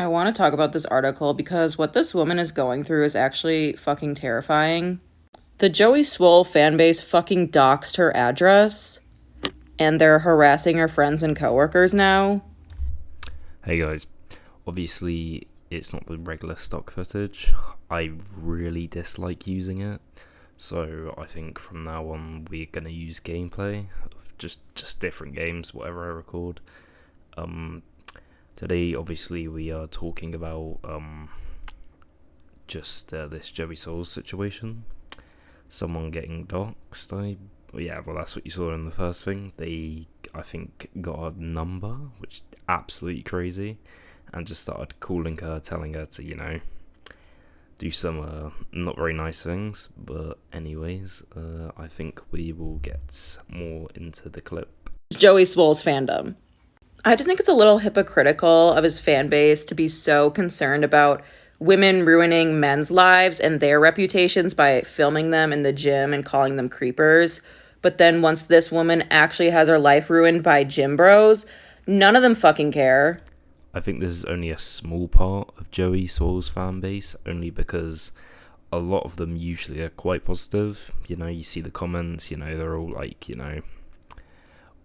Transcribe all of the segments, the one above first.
I want to talk about this article because what this woman is going through is actually fucking terrifying. The Joey Swoll fan base fucking doxed her address, and they're harassing her friends and coworkers now. Hey guys, obviously it's not the regular stock footage. I really dislike using it, so I think from now on we're gonna use gameplay of just different games, whatever I record. Um, Today obviously we are talking about just this Joey Souls situation, someone getting doxxed. Well, that's what you saw in the first thing. They, I think, got a number, which is absolutely crazy, and just started calling her, telling her to, do some not very nice things. But anyways, I think we will get more into the clip. Joey Swoll's fandom. I just think it's a little hypocritical of his fan base to be so concerned about women ruining men's lives and their reputations by filming them in the gym and calling them creepers. But then once this woman actually has her life ruined by gym bros, none of them fucking care. I think this is only a small part of Joey Swoll's fan base, only because a lot of them usually are quite positive. You see the comments, they're all like,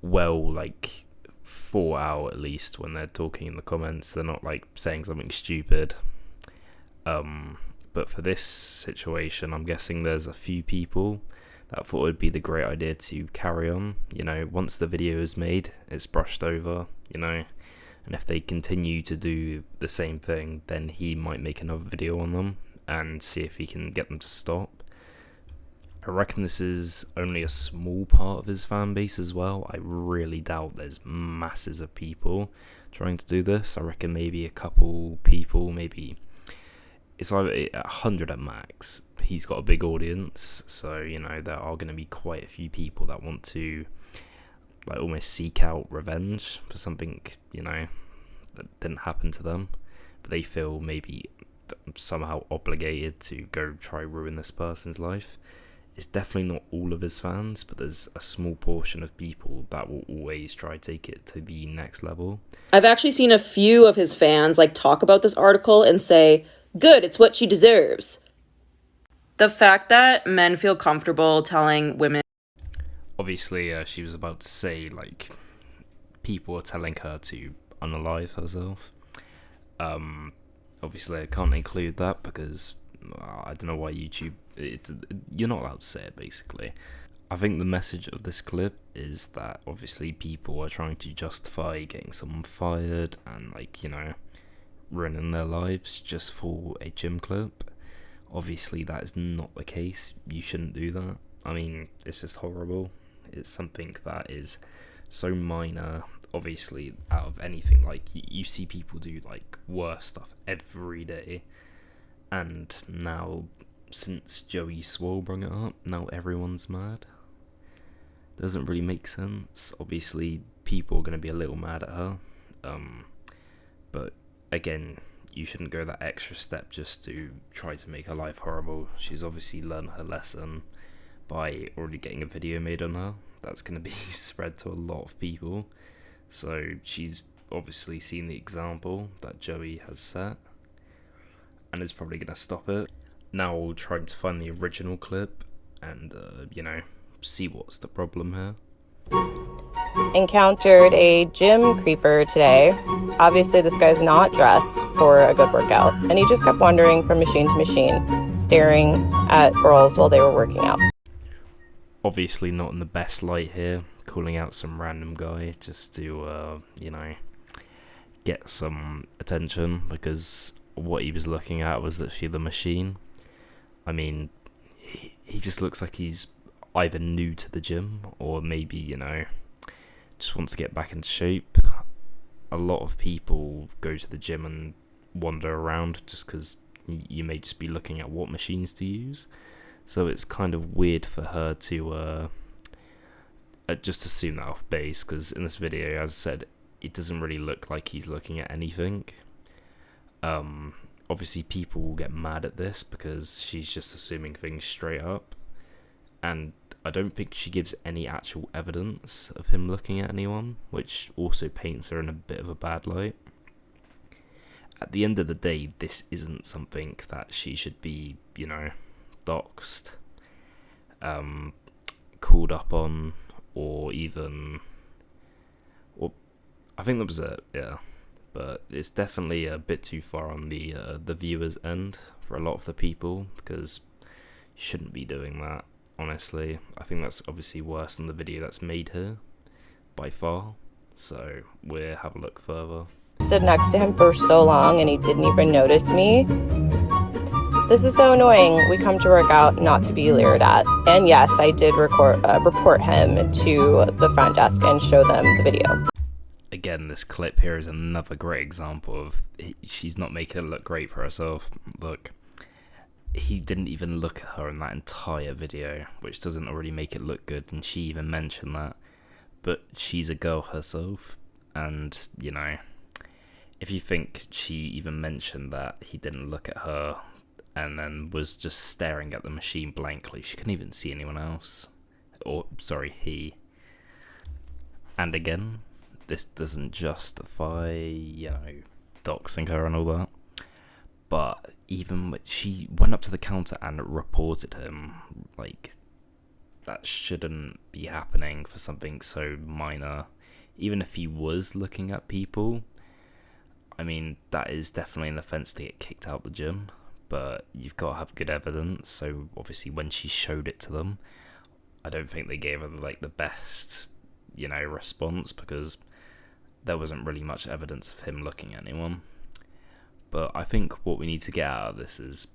like 4 hour at least when they're talking in the comments. They're not like saying something stupid. But for this situation, I'm guessing there's a few people that thought it would be the great idea to carry on. Once the video is made, it's brushed over, and if they continue to do the same thing, then he might make another video on them and see if he can get them to stop. I reckon this is only a small part of his fan base as well. I really doubt there's masses of people trying to do this. I reckon maybe a couple people, maybe it's either 100 at max. He's got a big audience, so there are going to be quite a few people that want to like almost seek out revenge for something that didn't happen to them, but they feel maybe somehow obligated to go try ruin this person's life. It's definitely not all of his fans, but there's a small portion of people that will always try to take it to the next level. I've actually seen a few of his fans talk about this article and say, "Good, it's what she deserves." The fact that men feel comfortable telling women. Obviously, she was about to say, people are telling her to unalive herself. Obviously, I can't include that because I don't know why YouTube... you're not allowed to say it, basically. I think the message of this clip is that, obviously, people are trying to justify getting someone fired and, ruining their lives just for a gym clip. Obviously, that is not the case. You shouldn't do that. I mean, it's just horrible. It's something that is so minor, obviously, out of anything. You see people do worse stuff every day, and now since Joey Swoll brought it up, now everyone's mad. Doesn't really make sense. Obviously, people are going to be a little mad at her, but again, you shouldn't go that extra step just to try to make her life horrible. She's obviously learned her lesson by already getting a video made on her that's going to be spread to a lot of people. So she's obviously seen the example that Joey has set and is probably going to stop it. Now we'll try to find the original clip and, see what's the problem here. Encountered a gym creeper today. Obviously, this guy's not dressed for a good workout, and he just kept wandering from machine to machine, staring at girls while they were working out. Obviously not in the best light here, calling out some random guy just to, get some attention, because what he was looking at was literally the machine. I mean, he just looks like he's either new to the gym or maybe, just wants to get back into shape. A lot of people go to the gym and wander around just because you may just be looking at what machines to use. So it's kind of weird for her to just assume that off base, because in this video, as I said, it doesn't really look like he's looking at anything. Obviously, people will get mad at this because she's just assuming things straight up. And I don't think she gives any actual evidence of him looking at anyone, which also paints her in a bit of a bad light. at the end of the day, this isn't something that she should be, doxxed, called up on, or even... Well, I think that was it, yeah. But it's definitely a bit too far on the viewer's end for a lot of the people, because you shouldn't be doing that, honestly. I think that's obviously worse than the video that's made here, by far. So we'll have a look further. Stood next to him for so long and he didn't even notice me. This is so annoying. We come to work out not to be leered at. And yes, I did report him to the front desk and show them the video. Again, this clip here is another great example of she's not making it look great for herself. Look, he didn't even look at her in that entire video, which doesn't already make it look good, and she even mentioned that. But she's a girl herself, and, if you think she even mentioned that he didn't look at her and then was just staring at the machine blankly, she couldn't even see anyone else. Or, sorry, he. And again, this doesn't justify, doxing her and all that. But even when she went up to the counter and reported him, that shouldn't be happening for something so minor. Even if he was looking at people, I mean, that is definitely an offence to get kicked out of the gym, but you've got to have good evidence. So obviously when she showed it to them, I don't think they gave her the best, response, because there wasn't really much evidence of him looking at anyone. But I think what we need to get out of this is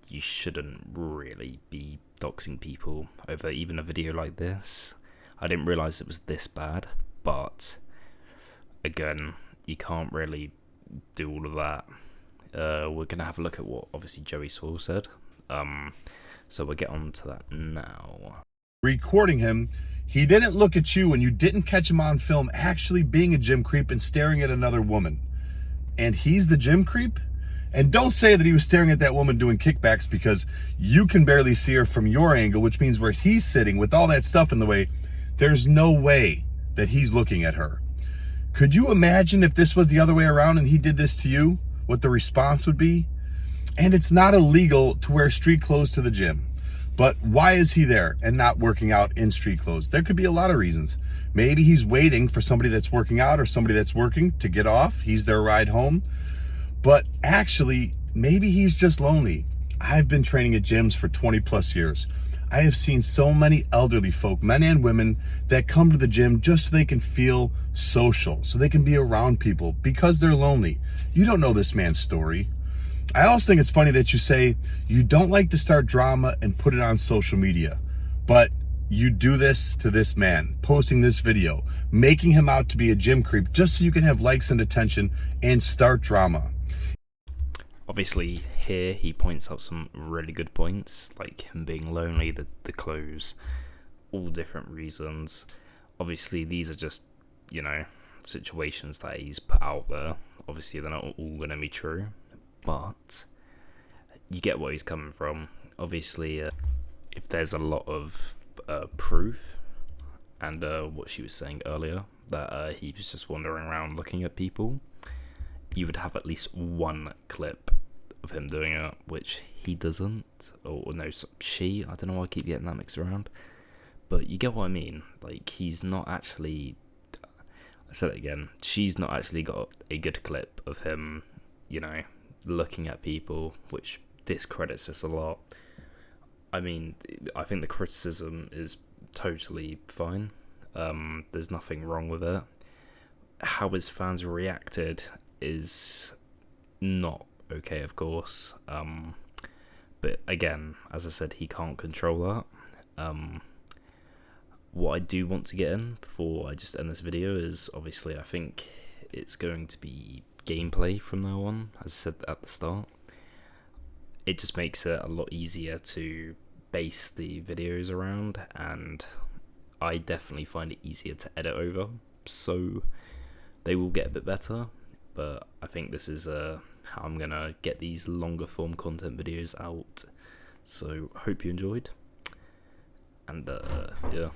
you shouldn't really be doxing people over even a video like this. I didn't realise it was this bad, but again, you can't really do all of that. We're going to have a look at what obviously Joey Swoll said. So we'll get on to that now. Recording him, he didn't look at you and you didn't catch him on film actually being a gym creep and staring at another woman. And he's the gym creep? And don't say that he was staring at that woman doing kickbacks, because you can barely see her from your angle, which means where he's sitting with all that stuff in the way, there's no way that he's looking at her. Could you imagine if this was the other way around and he did this to you, what the response would be? And it's not illegal to wear street clothes to the gym. But why is he there and not working out in street clothes? There could be a lot of reasons. Maybe he's waiting for somebody that's working out or somebody that's working to get off. He's their ride home. But actually, maybe he's just lonely. I've been training at gyms for 20 plus years. I have seen so many elderly folk, men and women, that come to the gym just so they can feel social, so they can be around people because they're lonely. You don't know this man's story. I also think it's funny that you say you don't like to start drama and put it on social media, but you do this to this man, posting this video, making him out to be a gym creep just so you can have likes and attention and start drama. Obviously, here he points out some really good points, like him being lonely, the clothes, all different reasons. Obviously, these are just, situations that he's put out there. Obviously, they're not all going to be true, but you get where he's coming from. Obviously, if there's a lot of proof, and what she was saying earlier, that he was just wandering around looking at people, you would have at least one clip of him doing it, which he doesn't, or no, she, I don't know why I keep getting that mixed around, but you get what I mean. He's not actually, I said it again, she's not actually got a good clip of him, looking at people, which discredits this a lot. I mean, I think the criticism is totally fine. There's nothing wrong with it. How his fans reacted is not okay, of course. But again, as I said, he can't control that. What I do want to get in before I just end this video is, obviously, I think it's going to be gameplay from now on, as I said at the start. It just makes it a lot easier to base the videos around, and I definitely find it easier to edit over, so they will get a bit better. But I think this is how I'm gonna get these longer form content videos out, so hope you enjoyed, and yeah.